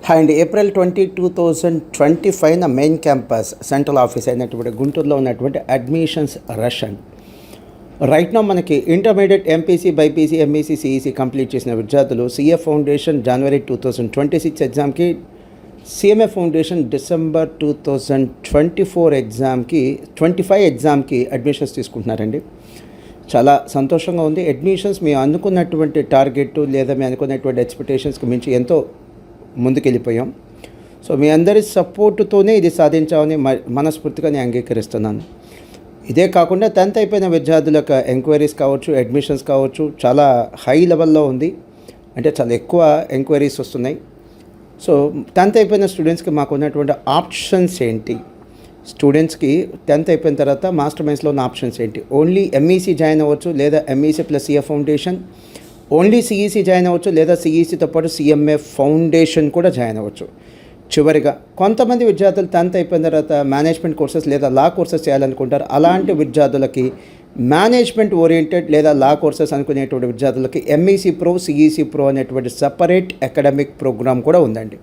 Hi అండి. April 2025 main campus central office అయినటువంటి గుంటూరులో ఉన్నటువంటి అడ్మిషన్స్ రష్ అండి. రైట్ నౌ మనకి intermediate MPC BiPC MEC CEC complete చేసిన విద్యార్థులు సిఏ ఫౌండేషన్ జనవరి 2026 ఎగ్జామ్కి, సిఎంఏ ఫౌండేషన్ డిసెంబర్ 2024 ఎగ్జామ్కి 25 ఎగ్జామ్కి అడ్మిషన్స్ తీసుకుంటున్నారండి. చాలా సంతోషంగా ఉంది. అడ్మిషన్స్ మీ అనుకున్నటువంటి టార్గెట్ లేదా మీ అనుకున్నటువంటి ఎక్స్పెక్టేషన్స్కి మించి ఎంతో ముందుకెళ్ళిపోయాం. సో మీ అందరి సపోర్టుతోనే ఇది సాధించామని మనస్ఫూర్తిగా నేను అంగీకరిస్తున్నాను. ఇదే కాకుండా 10th అయిపోయిన విద్యార్థులకు ఎంక్వైరీస్ కావచ్చు, అడ్మిషన్స్ కావచ్చు, చాలా హై లెవెల్లో ఉంది. అంటే చాలా ఎక్కువ ఎంక్వైరీస్ వస్తున్నాయి. సో 10th అయిపోయిన స్టూడెంట్స్కి మాకు ఉన్నటువంటి ఆప్షన్స్ ఏంటి, స్టూడెంట్స్కి 10th అయిపోయిన తర్వాత మాస్టర్ మైన్స్లో ఉన్న ఆప్షన్స్ ఏంటి. ఓన్లీ ఎంఈసీ జాయిన్ అవ్వచ్చు, లేదా MEC plus CA foundation. Only CEC join అవ్వచ్చు, లేదా సిఈసీతో పాటు సిఎంఏ ఫౌండేషన్ కూడా జాయిన్ అవ్వచ్చు. చివరిగా కొంతమంది విద్యార్థులు 10th అయిపోయిన తర్వాత మేనేజ్మెంట్ కోర్సెస్ లేదా లా కోర్సెస్ చేయాలనుకుంటారు. అలాంటి విద్యార్థులకి మేనేజ్మెంట్ ఓరియంటెడ్ లేదా లా కోర్సెస్ అనుకునేటువంటి విద్యార్థులకి ఎంఈసీ ప్రో, సిఈసీ ప్రో అనేటువంటి సపరేట్ అకాడమిక్ ప్రోగ్రామ్ కూడా ఉందండి.